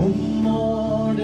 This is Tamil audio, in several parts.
உம்மோடு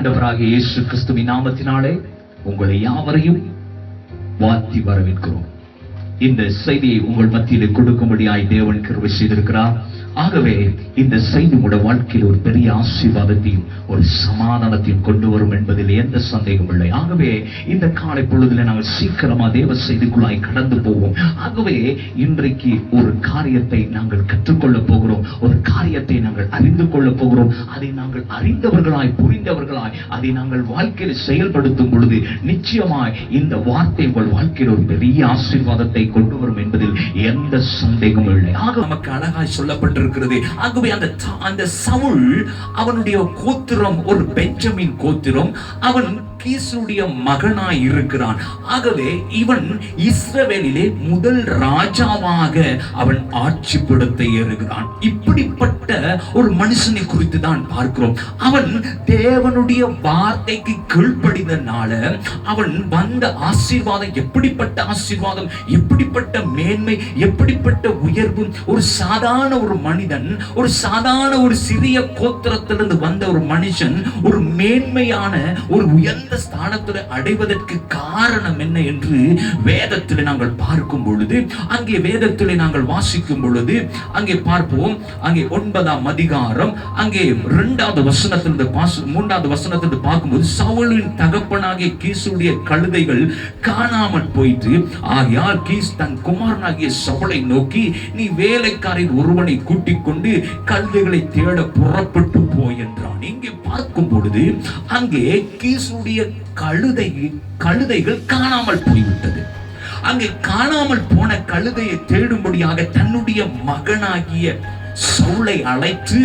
ஆண்டவராகிய இயேசு கிறிஸ்துவின் நாமத்தினாலே உங்களை யாவரையும் வாழ்த்தி வரவேற்கிறோம். இந்த செய்தியை உங்கள் மத்தியிலே கொடுக்கும்படியாய் தேவன் கிருபை செய்திருக்கிறார். ஆகவே இந்த செய்தி உங்களுடைய வாழ்க்கையில் ஒரு பெரிய ஆசீர்வாதத்தையும் ஒரு சமாதானத்தையும் கொண்டு வரும் என்பதில் எந்த சந்தேகம் இல்லை. ஆகவே இந்த காலை பொழுதுல நாங்கள் சீக்கிரமா தேவ செய்திக்குள்ளாய் கடந்து போவோம். ஆகவே இன்றைக்கு ஒரு காரியத்தை நாங்கள் கற்றுக்கொள்ள போகிறோம், ஒரு காரியத்தை நாங்கள் அறிந்து கொள்ள போகிறோம். அதை நாங்கள் அறிந்தவர்களாய் புரிந்தவர்களாய் அதை நாங்கள் வாழ்க்கையில் செயல்படுத்தும் பொழுது நிச்சயமாய் இந்த வார்த்தை உங்கள் வாழ்க்கையில் ஒரு பெரிய ஆசீர்வாதத்தை கொண்டு வரும் என்பதில் எந்த சந்தேகமும் இல்லை. ஆக நமக்கு அழகாய் சொல்லப்பட்டிருக்கிறது. ஆகவே அந்த சவுல் அவனுடைய கோத்திரம் ஒரு பெஞ்சமின் கோத்திரம். அவன் கீசுடைய மகனாய் இருக்கிறான். ஆகவே இவன் இஸ்ரவேலிலே முதல் ராஜாவாக அவன் ஆட்சி படுத்த ஏறுகிறான். இப்படிப்பட்ட ஒரு மனுஷனை குறித்து தான் பார்க்கிறோம். அவன் தேவனுடைய வார்த்தைக்கு கீழ்ப்படிந்தனால அவன் வந்த ஆசீர்வாதம் எப்படிப்பட்ட ஆசீர்வாதம், எப்படிப்பட்ட மேன்மை, எப்படிப்பட்ட உயர்வு. ஒரு சாதாரண ஒரு மனிதன், ஒரு சாதாரண ஒரு சிறிய கோத்திரத்திலிருந்து வந்த ஒரு மனுஷன் ஒரு மேன்மையான ஒரு உயர்ந்த ஸ்தானத்தில் அடைவதற்கு காரணம் என்ன என்று வேதத்தில் நாங்கள் பார்க்கும் பொழுது, அங்கே வேதத்தில் நாங்கள் வாசிக்கும் பொழுது அங்கே பார்ப்போம். அங்கே 9ஆம் அதிகாரம் அங்கே 2வது வசனத்திலிருந்து 3வது வசனத்திலிருந்து பார்க்கும்போது, சவுலின் தகப்பனாகிய கீசுடைய கழுதைகள் காணாமல் போயிட்டு, ஆகையால் கீஸ் தன் குமாரனாகிய சவுலை நோக்கி, நீ வேலைக்காரின் ஒருவனை கூட்டிக் கொண்டு கழுதைகளை தேட புறப்பட்டு போய் என்றான். இங்கே பார்க்கும் பொழுது அங்கே கீசுடைய கழுதைகள் காணாமல் போய்விட்டது. அங்கே காணாமல் போன கழுதையை தேடும்படியாக தன்னுடைய மகனாகிய சவுலை அழைத்து,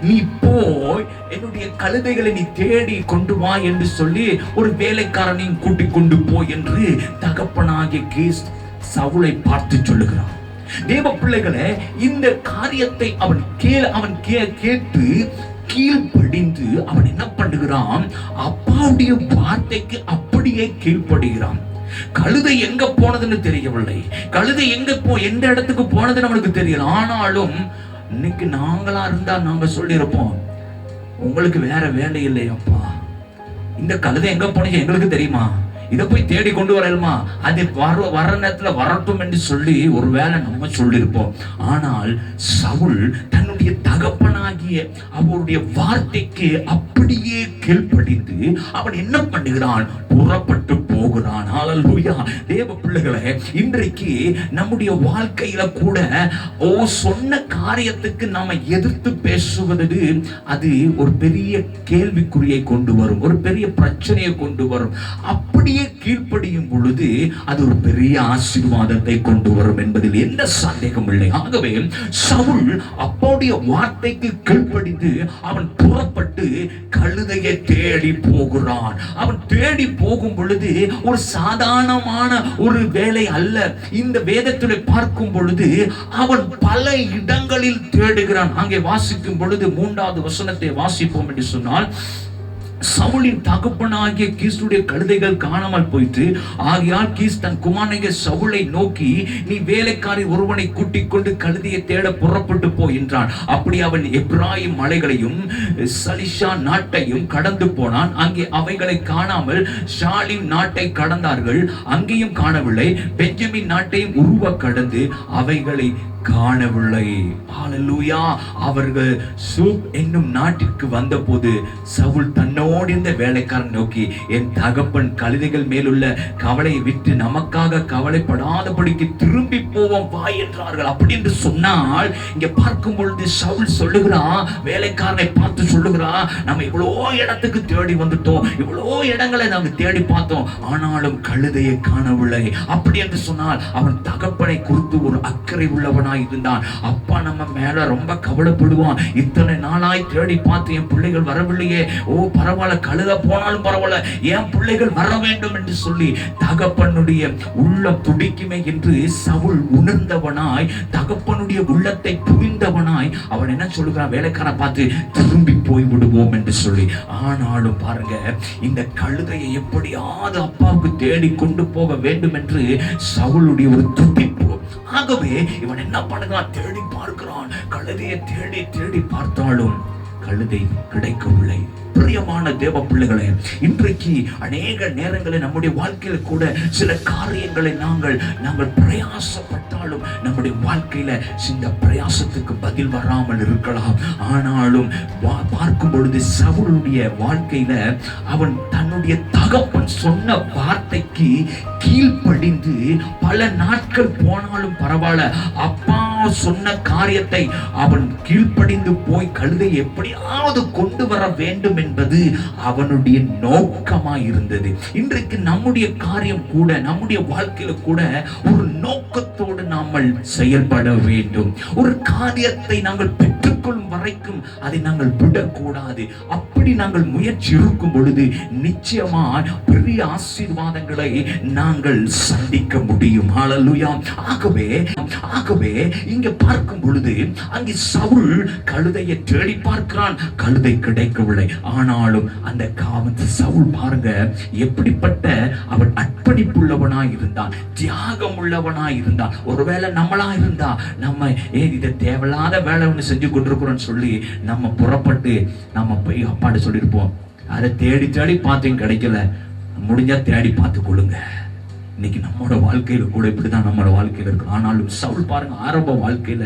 நீ போய் என்னுடைய கழுதைகளை நீ தேடி கொண்டு வா என்று சொல்லி ஒரு வேலைக்காரனையும் கூட்டிக் கொண்டு போய் என்று தகப்பனாகிய கீஸ் சவுலை பார்த்து சொல்லுகிறான். தேவ பிள்ளைகளே, இந்த காரியத்தை அவன் கேட்டு கீழ்ப்படிந்து அவன் என்ன பண்ணுகிறான்? அப்பாவுடைய வார்த்தைக்கு அப்படியே கீழ்ப்படுகிறான். கழுதை எங்க போனதுன்னு தெரியவில்லை, கழுதை எந்த இடத்துக்கு போனதுன்னு அவனுக்கு தெரியல. ஆனாலும் இன்னைக்கு நாங்களா இருந்தா நாங்க சொல்லியிருப்போம், உங்களுக்கு வேற வேலை இல்லையப்பா, இந்த கழுதை எங்க போனீங்க எங்களுக்கு தெரியுமா, இதை போய் தேடி கொண்டு வரலுமா, அது வர நேரத்துல வரட்டும் என்று சொல்லி ஒருவேளை நம்ம சொல்லியிருப்போம். ஆனால் சவுல் தன்னுடைய தகப்பனாகிய அவருடைய வார்த்தைக்கு அப்படியே கீழ்ப்படிந்து அவன் என்ன பண்ணுகிறான்? புறப்பட்டு போகிறான். ஹல்லேலூயா. தேவ பிள்ளைகளே, இன்றைக்கு நம்முடைய வாழ்க்கையில கூட சொன்ன காரியத்துக்கு நாம எதிர்த்து பேசுவது அது ஒரு பெரிய கேள்விக்குறியை கொண்டு வரும், ஒரு பெரிய பிரச்சனையை கொண்டு வரும். அப்படியே கீழ்ப்படியும் பொழுது அது ஒரு பெரிய ஆசீர்வாதத்தை கொண்டு வரும் என்பதில் எந்த சந்தேகம் இல்லை. ஆகவே சவுல் அப்போடைய வார்த்தைக்கு கீழ்ப்படிந்து அவன் புறப்பட்டு கழுதையை தேடி போகிறான். அவன் தேடி போகும் பொழுது ஒரு சாதாரணமான ஒரு வேலை அல்ல. இந்த வேதத்தில் பார்க்கும் பொழுது அவன் பல இடங்களில் தேடுகிறான். அங்கே வாசிக்கும் பொழுது 3வது வசனத்தை வாசிப்போம் என்று சொன்னால், சவுலின் தகப்பனாகிய கீசுடைய கழுதைகள் காணாமல் போயிட்டு, ஆகையால் கீஸ் தன் குமாரனாகிய சவுலை நோக்கி, நீ வேலைக்காரி ஒருவனை கூட்டிக் கொண்டு கழுதையை தேட புறப்பட்டு போ என்றான். அப்படி அவன் எப்ராயிம் மலைகளையும் சலிஷா நாட்டையும் கடந்து போனான். அங்கே அவைகளை காணாமல் ஷாலிம் நாட்டை கடந்தார்கள், அங்கேயும் காணவில்லை. பெஞ்சமின் நாட்டையும் உருவ கடந்து அவைகளை காணவில்லை. ஹல்லேலூயா. அவர்கள் சூப் என்னும் நாட்டிற்கு வந்தபோது சவுல் தன்னோடு இருந்த வேலைக்காரன் நோக்கி, என் தகப்பன் கழுதைகள் மேலுள்ள கவலையை விட்டு நமக்காக கவலைப்படாதபடிக்கு திரும்பி போவோம் வா என்றார்கள். அப்படி என்று சொன்னால் இங்க பார்க்கும் பொழுது சவுல் சொல்லுகிறான், வேலைக்காரனை பார்த்து சொல்லுகிறான், நம்ம இவ்வளோ இடத்துக்கு தேடி வந்துட்டோம், இவ்வளோ இடங்களை நாங்க தேடி பார்த்தோம், ஆனாலும் கழுதையை காணவில்லை. அப்படி என்று சொன்னால் அவன் தகப்பனை குறித்து ஒரு அக்கறை உள்ளவனாய் இருந்தான். அப்பா நம்ம மேல ரொம்ப கவலைப்படுவான், இத்தனை நாளாய் தேடி பார்த்து என் பிள்ளைகள் வரவில்லையே, பரவாயில்ல கழுத போனாலும் பரவாயில்ல, என் பிள்ளைகள் வர வேண்டும் என்று சொல்லி தகப்பனுடைய உள்ளம் துடிக்குமே என்று சவுல் உணர்ந்தவனாய், தகப்பனுடைய உள்ளத்தை புரிந்தவனாய் அவன் என்ன சொல்லுகிறான்? வேலைக்கார பார்த்து திரும்பி போய் விடுவோம் என்று சொல்லி. ஆனாலும் பாருங்க, இந்த கழுதையை எப்படியாவது அப்பாவுக்கு தேடி கொண்டு போக வேண்டும் என்று சவுளுடைய ஒரு துடிப்பு. ஆகவே இவன் என்ன பண்ணுகிறான்? தேடி பார்க்கிறான். கழுதையை தேடி தேடி பார்த்தாலும் கழுதை கிடைக்கவில்லை. பிரியமான தேவ பிள்ளைகளே, இன்றைக்கு அநேக நேரங்களில் நம்முடைய வாழ்க்கையில கூட சில காரியங்களை நாங்கள் பிரயாசப்பட்டாலும் நம்முடைய வாழ்க்கையில இந்த பிரயாசத்துக்கு பதில் வராமல் இருக்கலாம். ஆனாலும் பார்க்கும் பொழுது சவுலுடைய வாழ்க்கையில அவன் தன்னுடைய தகப்பன் சொன்ன வார்த்தைக்கு கீழ்ப்படிந்து பல நாட்கள் போனாலும் பரவாயில்ல, அப்பா சொன்ன காரியத்தை அவன் கீழ்ப்படிந்து போய் கழுதை எப்படியாவது கொண்டு வர வேண்டும் என்பது அவனுடைய நோக்கமாய் இருந்தது. இன்றைக்கு நம்முடைய காரியம் கூட, நம்முடைய வாழ்க்கையில கூட ஒரு நோக்கத்தோடு நாங்கள் செயல்பட வேண்டும். ஒரு காரியத்தை நாங்கள் பெற்றுக்கொள்ளும் வரைக்கும் அதை நாங்கள் விடக்கூடாது. அப்படி நாங்கள் முயற்சி இருக்கும் பொழுது நிச்சயமா பெரிய ஆசீர்வாதங்களை நாங்கள் சந்திக்க முடியும். ஹல்லேலூயா. ஆகவே இங்க பார்க்கும் பொழுது அங்கே சவுல் கழுதையை தேடி பார்க்கிறான், கழுதை கிடைக்கவில்லை. ஆனாலும் அந்த சவுல் பாருங்க எப்படிப்பட்ட அவன் அர்ப்பணிப்புள்ளவனாய் இருந்தான், தியாகம் உள்ளவனாய் இருந்தான். ஒருவேளை நம்மளா இருந்தா நம்ம இதை தேவையில்லாத வேலை ஒண்ணு செஞ்சு கொண்டிருக்கிறோம் சொல்லி நம்ம புறப்பட்டு நம்ம போய் அப்பாட்ட சொல்லியிருப்போம், அதை தேடி தேடி பார்த்தேன் கிடைக்கல, முடிஞ்சா தேடி பார்த்து கொள்ளுங்க. இன்னைக்கு நம்மளோட வாழ்க்கையில கூட இப்படிதான் நம்மளோட வாழ்க்கையில இருக்கு. ஆனாலும் சவுல் பாருங்க, ஆரம்ப வாழ்க்கையில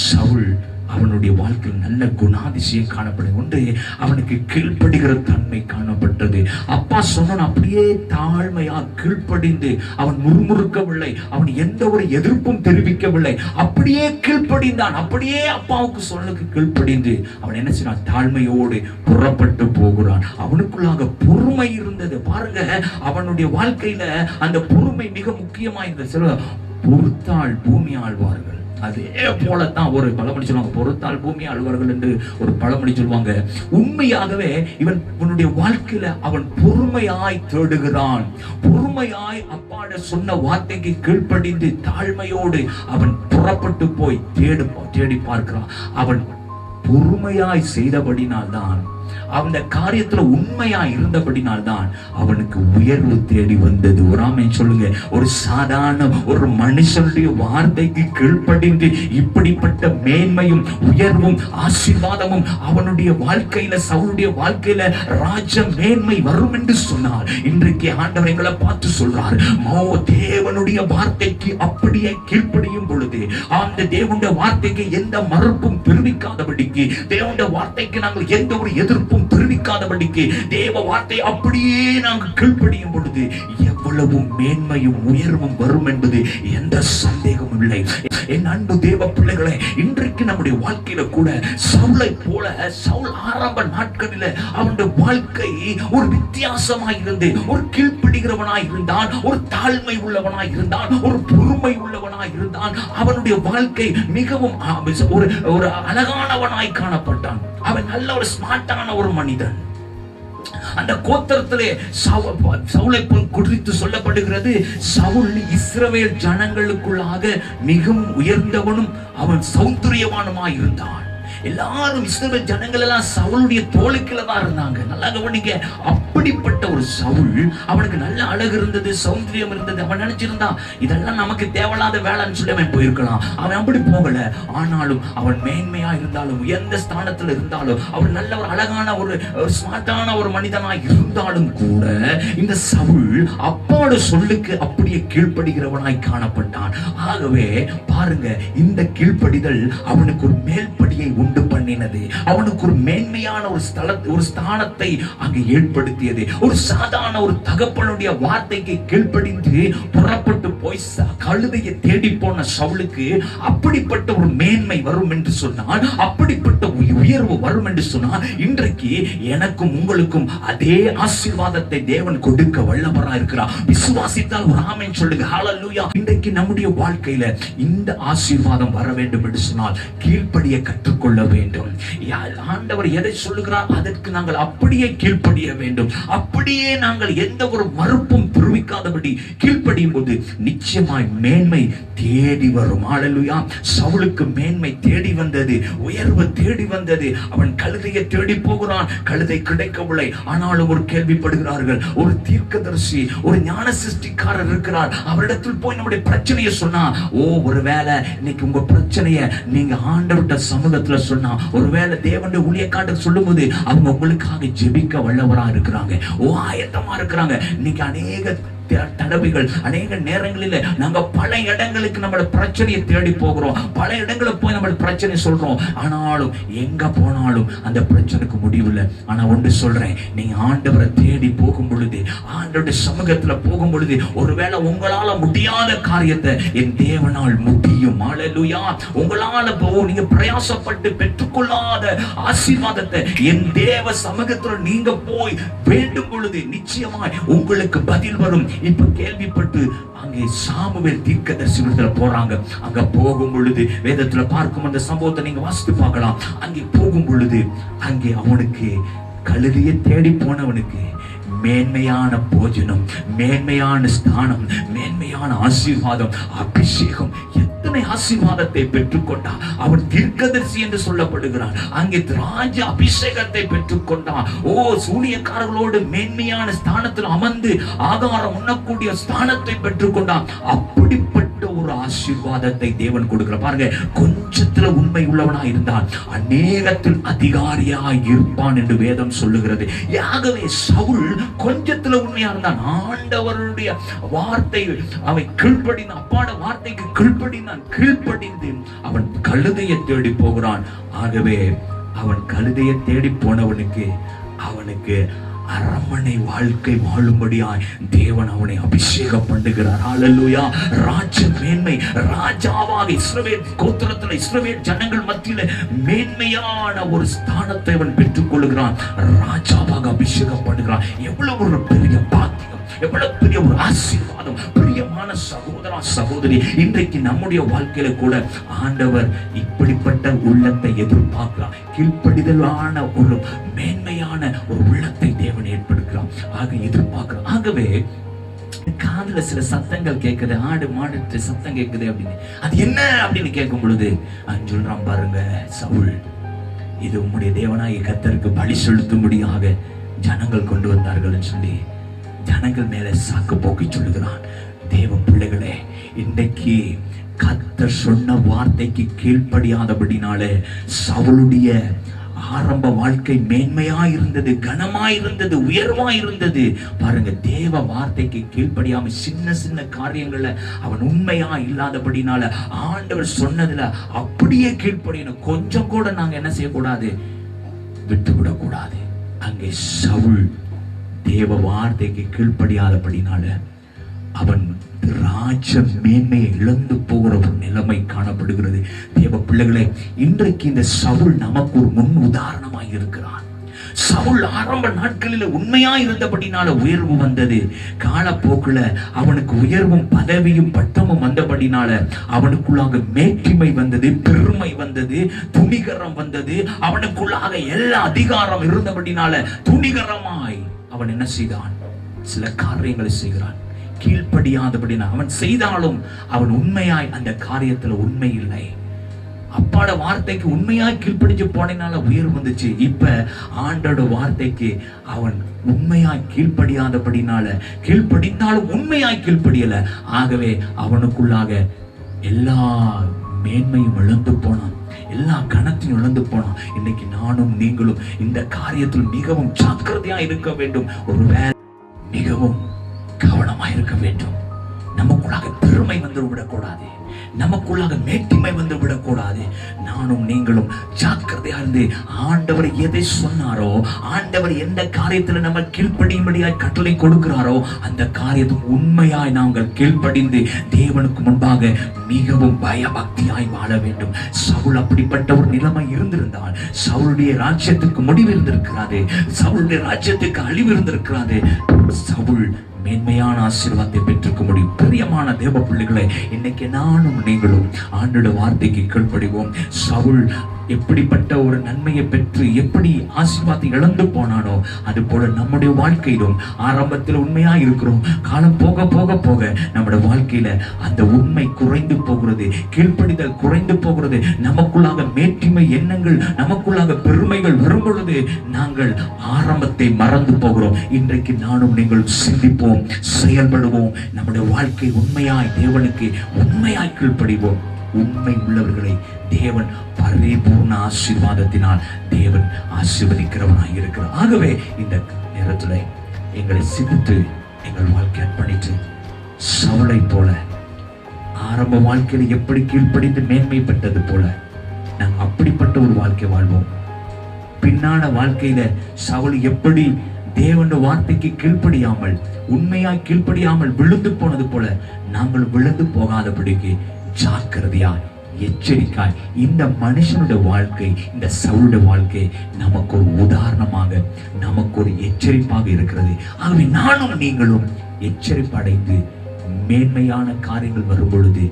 சவுல் அவனுடைய வாழ்க்கையில் நல்ல குணாதிசயம் காணப்படும். ஒன்று, அவனுக்கு கீழ்ப்படுகிற தன்மை காணப்பட்டது. அப்பா சொன்ன அப்படியே தாழ்மையா கீழ்ப்படிந்து அவன் முறுமுறுக்கவில்லை, அவன் எந்த ஒரு எதிர்ப்பும் தெரிவிக்கவில்லை, அப்படியே கீழ்ப்படிந்தான். அப்படியே அப்பாவுக்கு சொன்னதுக்கு கீழ்ப்படிந்து அவன் என்ன செய்யறான், தாழ்மையோடு புறப்பட்டு போகிறான். அவனுக்குள்ளாக பொறுமை இருந்தது. பாருங்க அவனுடைய வாழ்க்கையில அந்த பொறுமை மிக முக்கியமா இருந்தது. சில பொறுத்தால் பூமி ஆழ்வார்கள், அதே போலத்தான் ஒரு பழமொழி சொல்லுவாங்க, பொறுத்தால் பூமி ஆழ்வார்கள் என்று ஒரு பழமொழி சொல்லுவாங்க. உண்மையாகவே இவனுடைய வாழ்க்கையில அவன் பொறுமையாய் தேடுகிறான். பொறுமையாய் அப்பாட சொன்ன வார்த்தைக்கு கீழ்ப்படிந்து தாழ்மையோடு அவன் புறப்பட்டு போய் தேடி பார்க்கிறான். அவன் பொறுமையாய் செய்தபடினால்தான், அந்த காரியத்துல உண்மையா இருந்தபடினால்தான் அவனுக்கு உயர்வு தேடி வந்தது. ஒரு ஆமென் சொல்லுங்க. ஒரு சாதாரண ஒரு மனுஷனுடைய வார்த்தைக்கு கீழ்ப்படிந்து இப்படிப்பட்ட மேன்மையும் உயர்வும் ஆசீர்வாதமும் அவனுடைய வாழ்க்கையில, சவுளுடைய வாழ்க்கையில ராஜ மேன்மை வரும் என்று சொன்னார். இன்றைக்கு ஆண்டவர் எங்களை பார்த்து சொல்றார், தேவனுடைய வார்த்தைக்கு அப்படியே கீழ்ப்படியும் பொழுது, அந்த தேவனுடைய வார்த்தைக்கு எந்த மறுப்பும் தெரிவிக்காதபடிக்கு, தேவனுடைய வார்த்தைக்கு நாங்கள் எந்த ஒரு எதிர்ப்பும் தெரிவிக்காதபடிக்கு, தேவ வார்த்தை அப்படியே நாங்கள் கீழ்ப்படியும் பொழுது எவ்வளவு மேன்மையும் உயர்வும் வரும் என்பது எந்த சந்தேகமும் இல்லை. என் அன்பு தேவ பிள்ளைகளே, இன்றைக்கு நம்முடைய வாழ்க்கையில கூட சவுலை போல, சவுல் ஆரம்ப நாட்களில் அவனுடைய வாழ்க்கை ஒரு வித்தியாசமாய் இருந்து, ஒரு கீழ்ப்படுகிறவனாய் இருந்தான், ஒரு தாழ்மை உள்ளவனாய் இருந்தான், ஒரு பொறுமை உள்ளவனாய் இருந்தான். அவனுடைய வாழ்க்கை மிகவும் ஒரு அழகானவனாய் காணப்பட்டான். அவன் நல்ல ஒரு ஸ்மார்ட்டான ஒரு மனிதன். அந்த கோத்திரத்திலே சவுலை குறித்து சொல்லப்படுகிறது, சவுல் இஸ்ரவேல் ஜனங்களுக்குள்ளாக மிகவும் உயர்ந்தவனும் அவன் சௌந்தரியவானுமாய் இருந்தான். எல்லாரும் இஸ்ரவேல் ஜனங்கள் எல்லாம் சவுளுடைய தோளுக்குள்ள தான் இருந்தாங்க. நல்லா கவனிங்க. அப்படிப்பட்ட ஒரு சவுல், அவனுக்கு நல்ல அழகு இருந்தது, சௌந்தரியம் இருந்தது. அவன் நினைச்சிருந்தான் இதெல்லாம் நமக்கு தேவையில்லாத வேலைன்னு சொல்லி அவன் போயிருக்கலாம். அவன் அப்படி போகல. ஆனாலும் அவன் மேன்மையா இருந்தாலும், உயர்ந்த ஸ்தானத்துல இருந்தாலும், அவன் நல்ல ஒரு அழகான ஒரு ஸ்மார்ட்டான ஒரு மனிதனா இருந்தாலும் கூட இந்த சவுல் அப்பாவோட சொல்லுக்கு அப்படியே கீழ்ப்படுகிறவனாய் காணப்பட்டான். ஆகவே பாருங்க, இந்த கீழ்ப்படிதல் அவனுக்கு ஒரு மேல்படியை உண்டு பண்ணினது. அவனுக்கு ஒரு மேன்மையான ஒரு ஸ்தானத்தை அங்கு ஏற்படுத்தியது. ஒரு சாதாரண ஒரு தகப்பனுடைய வார்த்தைக்கு கீழ்ப்படிந்து புறப்பட்டு போய் கழுதையை தேடி போன சவுலுக்கு அப்படிப்பட்ட ஒரு மேன்மை வரும் என்று சொன்னால், அப்படிப்பட்ட உயர்வு வரும் என்று சொன்னால், இன்றைக்கு எனக்கும் உங்களுக்கும் அதே ஆசீர்வாதத்தை தேவன் கொடுக்க வல்லவராக இருக்கிறார். விசுவாசித்தால் ஒரு ஆமென் சொல்லுங்க. ஹல்லேலூயா. இன்றைக்கு நம்முடைய வாழ்க்கையில இந்த ஆசீர்வாதம் வர வேண்டும் என்று சொன்னால் கீழ்ப்படிய கற்றுக்கொள்ள வேண்டும். ஆண்டவர் எதை சொல்லுகிறார் அதற்கு நாங்கள் அப்படியே கீழ்ப்படிய வேண்டும். அப்படியே நாங்கள் எந்த ஒரு மறுப்பும் தெரிவிக்காதபடி கீழ்ப்படியும் போது நிச்சயமாய் மேன்மை தேடி வரும். ஹல்லேலூயா. சவுலுக்கு மேன்மை தேடி வந்தது, உயர்வு தேடி வந்தது. அவன் கழுதையை தேடி போகிறான், கழுதை கிடைக்கவில்லை. ஆனாலும் ஒரு கேள்விப்படுகிறார்கள், ஒரு தீர்க்கதரிசி, ஒரு ஞான சிருஷ்டிக்காரர் இருக்கிறார். அவரிடத்தில் போய் நம்முடைய பிரச்சனையை சொன்னா, ஒருவேளை இன்னைக்கு உங்க பிரச்சனையை நீங்க ஆண்டவர்ட்ட சமூகத்துல வேதத்துல சொன்னா, ஒருவேளை தேவனுடைய ஊழியக்காரர் சொல்லும்போது அவங்க உங்களுக்காக ஜெபிக்க வல்லவரா இருக்கிறாங்க, ஆயத்தமா இருக்கிறாங்க. இன்னைக்கு அநேக தடவைகள், அநேக நேரங்களில் நாங்க பல இடங்களுக்கு நம்ம பிரச்சனையை தேடி போகிறோம், பல இடங்களுக்கு போய் நம்ம பிரச்சனை சொல்றோம். ஆனாலும் எங்க போனாலும் அந்த பிரச்சனைக்கு முடிவில்லை. ஆனா ஒன்று சொல்றேன், நீங்க ஆண்டவரை தேடி போகும் பொழுது, ஆண்டவருடைய சமூகத்துல போகும் பொழுது, ஒருவேளை உங்களால முடியாத காரியத்தை என் தேவனால் முடியும். அல்லேலூயா. உங்களால நீங்க பிரயாசப்பட்டு பெற்றுக்கொள்ளாத ஆசீர்வாதத்தை என் தேவ சமூகத்துல நீங்க போய் வேண்டும் பொழுது நிச்சயமாய் உங்களுக்கு பதில் வரும். இப்ப கேள்விப்பட்டு அங்கே சாமுவேல் தீர்க்கதரிசியிடத்துல போறாங்க. அங்க போகும் பொழுது வேதத்துல பார்க்கும் அந்த சம்பவத்தை நீங்க வாசித்து பார்க்கலாம். அங்கே போகும் பொழுது அங்கே அவனுக்கு கழுதையை தேடி போனவனுக்கு மேன்மையான போஜனம், மேன்மையான ஸ்தானம், மேன்மையான ஆசீர்வாதம், அபிஷேகம், எத்தனை ஆசீர்வாதத்தை பெற்றுக்கொண்டா. அவன் தீர்க்கதரிசி என்று சொல்லப்படுகிறான். அங்கே ராஜ அபிஷேகத்தை பெற்றுக்கொண்டான். சூனியக்காரர்களோடு மேன்மையான ஸ்தானத்தில் அமர்ந்து ஆகாரம் உண்ணக்கூடிய ஸ்தானத்தை பெற்றுக்கொண்டான். அப்படிப்பட்ட ஒரு ஆசீர்வாதத்தை தேவன் கொடுக்கிற பாருங்க. கொஞ்சத்துல உண்மை உள்ளவனா இருந்தால் அநேகத்தில் அதிகாரியாய் இருப்பான் என்று வேதம் சொல்லுகிறது. ஆகவே சவுல் கொஞ்சத்துல உண்மையா இருந்தான். ஆண்டவருடைய வார்த்தை அவன் கீழ்ப்படிந்தான். அப்பாட வார்த்தைக்கு கீழ்ப்படிந்து அவன் கழுதையை தேடி போகிறான். ஆகவே அவன் கழுதையை தேடி போனவனுக்கு அவனுக்கு அரண்மனை வாழ்க்கை வாழும்படியாய் தேவன் அவனை அபிஷேகம் பண்ணுகிறார். அல்லேலூயா. ராஜ மேன்மை, ராஜாவாக இஸ்ரவேல் கோத்திரத்தில் இஸ்ரவேல் ஜனங்கள் மத்தியில மேன்மையான ஒரு ஸ்தானத்தை அவன் பெற்றுக் கொள்கிறான். ராஜாவாக அபிஷேகம் பண்ணுகிறான். எவ்வளவு ஒரு பெரிய பாக்கியம், எவ்வளவு பெரிய ஒரு ஆசீர்வாதம். பிரியமான சகோதரா சகோதரி, இன்றைக்கு நம்முடைய வாழ்க்கையில கூட ஆண்டவர் இப்படிப்பட்ட உள்ளத்தை எதிர்பார்க்கிறார். கீழ்ப்படிதலான ஒரு மேன்மையான ஒரு உள்ளத்தை தேவன் ஏற்படுத்துகிறார், எதிர்பார்க்கிறார். ஆகவே காதுல சில சத்தங்கள் கேட்குது, ஆடு மாடு சத்தம் கேட்குது அப்படின்னு. அது என்ன அப்படின்னு கேட்கும் பொழுது சொல்றான் பாருங்க, சவுல், இது உம்முடைய தேவனாகிய கர்த்தருக்கு பலி செலுத்தும்படியாக ஜனங்கள் கொண்டு வந்தார்கள் சொல்லி ஜனங்கள் மேல சாக்கு போக்கி சொல்லுகிறான். தேவ பிள்ளைகளே, இன்றைக்கு கர்த்தர் சொன்ன வார்த்தைக்கு கீழ்ப்படியாதபடினாலே சவுளுடைய ஆரம்ப வாழ்க்கை மேன்மையா இருந்தது, கனமா இருந்தது, உயர்வா இருந்தது. பாருங்க, தேவ வார்த்தைக்கு கீழ்ப்படியாம சின்ன சின்ன காரியங்கள்ல அவன் உண்மையா இல்லாதபடினால ஆண்டவர் சொன்னதுல அப்படியே கீழ்ப்படியணும். கொஞ்சம் கூட நாங்க என்ன செய்யக்கூடாது, விட்டுவிடக்கூடாது. அங்கே சவுல் தேவ வார்த்தைக்கு கீழ்ப்படியாதபடினால அவன் ராஜ மேன்மையை இழந்து போகிற ஒரு நிலைமை காணப்படுகிறது. தேவ பிள்ளைகளே, இன்றைக்கு இந்த சவுல் நமக்கு ஒரு முன் உதாரணமாய் இருக்கிறான். சவுல் ஆரம்ப நாட்களில் உண்மையா இருந்தபடினால உயர்வு வந்தது. காலப்போக்குல அவனுக்கு உயர்வும் பதவியும் பட்டமும் வந்தபடினால அவனுக்குள்ளாக மேட்டிமை வந்தது, பெருமை வந்தது, துணிகரம் வந்தது. அவனுக்குள்ளாக எல்லா அதிகாரம் இருந்தபடினால துணிகரமாய் அவன் என்ன செய்தான், சில காரியங்களை செய்கிறான். கீழ்ப்படியாதபடினா அவன் செய்தாலும் அவன் உண்மையாய் அந்த காரியத்துல உண்மை இல்லை. அப்பாட வார்த்தைக்கு உண்மையாய் கீழ்ப்படிஞ்சு போனனால உயர்வு வந்துச்சு. இப்ப ஆண்டோட வார்த்தைக்கு அவன் உண்மையாய் கீழ்ப்படியாதபடினால, கீழ்ப்படிந்தாலும் உண்மையாய் கீழ்ப்படியல. ஆகவே அவனுக்குள்ளாக எல்லா மேன்மையும் இழந்து போனான், எல்லா கணத்தையும் இழந்து போனான். இன்னைக்கு நானும் நீங்களும் இந்த காரியத்தில் மிகவும் ஜாக்கிரதையா இருக்க வேண்டும். ஒருவேளை மிகவும் கவனமா இருக்க வேண்டும். நமக்குள்ளாக பெருமை வந்து விடக்கூடாது, நமக்குள்ளாக மேட்டிமை வந்து விடக்கூடாது. நானும் நீங்களும் ஜாக்கிரதையா இருந்து ஆண்டவர் எதை சொன்னாரோ, ஆண்டவர் எந்த காரியத்துல நம்ம கீழ்ப்படியும்படியாய் கட்டளை கொடுக்கிறாரோ அந்த காரியத்தும் உண்மையாய் நாங்கள் கீழ்ப்படிந்து தேவனுக்கு முன்பாக மிகவும் பயபக்தியாய் வாழ வேண்டும். சவுல் அப்படிப்பட்ட ஒரு நிலைமை இருந்திருந்தால் சவுளுடைய ராஜ்யத்துக்கு முடிவு இருந்திருக்கிறாரு, சவுளுடைய ராஜ்யத்துக்கு அழிவு இருந்திருக்கிறாரு. சவுல் மேன்மையான ஆசீர்வாதத்தை பெற்றுக்க முடியும். பிரியமான தேவ பிள்ளைகளை, இன்னைக்கு நானும் நீங்களும் ஆண்டோட வார்த்தைக்கு கீழ்ப்படிவோம். சவுல் எப்படிப்பட்ட ஒரு நன்மையை பெற்று எப்படி ஆசீர்வாதத்தை இழந்து போனானோ அது போல நம்முடைய வாழ்க்கையிலும் ஆரம்பத்தில் உண்மையா இருக்கிறோம். காலம் போக போக போக நம்முடைய வாழ்க்கையில அந்த உண்மை குறைந்து போகிறது, கீழ்ப்படிதல் குறைந்து போகிறது. நமக்குள்ளாக மேட்டிமை எண்ணங்கள், நமக்குள்ளாக பெருமைகள் வரும் பொழுது நாங்கள் ஆரம்பத்தை மறந்து போகிறோம். இன்றைக்கு நானும் நீங்கள் சிந்திப்போம், செயல்படுவோம். நம்முடைய வாழ்க்கை உண்மையாய் தேவனுக்கு உண்மையாய் கீழ்ப்படிவோம். உண்மை உள்ளவர்களை தேவன் பரிபூர்ண ஆசீர்வாதத்தினால் தேவன் ஆசீர்வதிக்கிறவனாய் இருக்கிறார். ஆகவே இந்த நேரத்தில் எங்களை சிந்தித்து எங்கள் வாழ்க்கை அர்ப்பணித்து சவுலை போல ஆரம்ப வாழ்க்கையில எப்படி கீழ்ப்படிந்து மேன்மை பெற்றது போல நாங்கள் அப்படிப்பட்ட ஒரு வாழ்க்கை வாழ்வோம். பின்னான வாழ்க்கையில சவுல் எப்படி தேவன் வார்த்தைக்கு கீழ்ப்படியாமல் உண்மையாய் கீழ்ப்படியாமல் விழுந்து போனது போல நாங்கள் விழுந்து போகாதபடிக்கு ஜாக்கிரதையாய் எச்சரிக்காய் இந்த மனுஷனுடைய வாழ்க்கை, இந்த சவுளுடைய வாழ்க்கை நமக்கு ஒரு உதாரணமாக, நமக்கு ஒரு எச்சரிப்பாக இருக்கிறது. ஆகவே நானும் நீங்களும் எச்சரிப்பு அடைந்து மேன்மையான காரியங்கள் வரும் பொழுது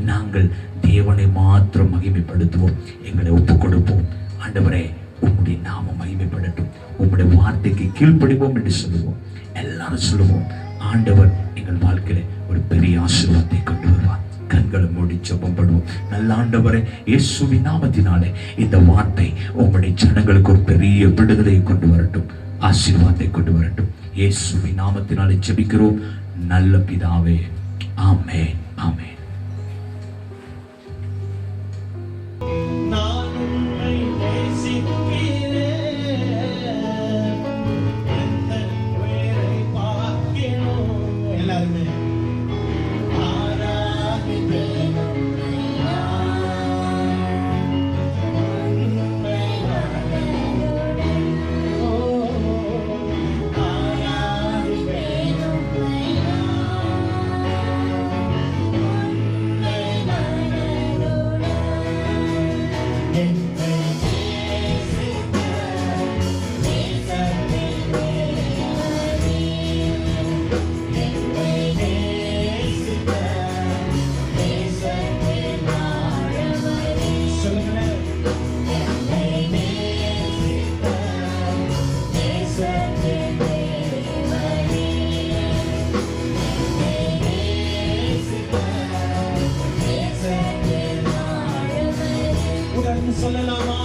நாங்கள் தேவனை மாத்திரம் மகிமைப்படுத்துவோம், எங்களை ஒப்புக் கொடுப்போம். ஆண்டவரே, உம்முடைய நாமம் மகிமைப்படட்டும், உம்முடைய வார்த்தைக்கு கீழ்ப்படிவோம் என்று சொல்லுவோம். எல்லாரும் சொல்லுவோம், ஆண்டவர் எங்கள் வாழ்க்கையில ஒரு பெரிய ஆசீர்வாதத்தை கொண்டு வருவார். கண்களை மூடி ஜெபம் பண்ணுவோம். நல்ல ஆண்டவரே, இயேசுவின் நாமத்தினாலே இந்த வார்த்தை உம்முடைய ஜனங்களுக்கு ஒரு பெரிய விடுதலையை கொண்டு வரட்டும், ஆசீர்வாதத்தை கொண்டு வரட்டும். இயேசுவின் நாமத்தினாலே ஜெபிக்கிறோம் நல்ல பிதாவே, ஆமென், ஆமென். சொல்லலாமா?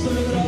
சொல்லுகிறோம்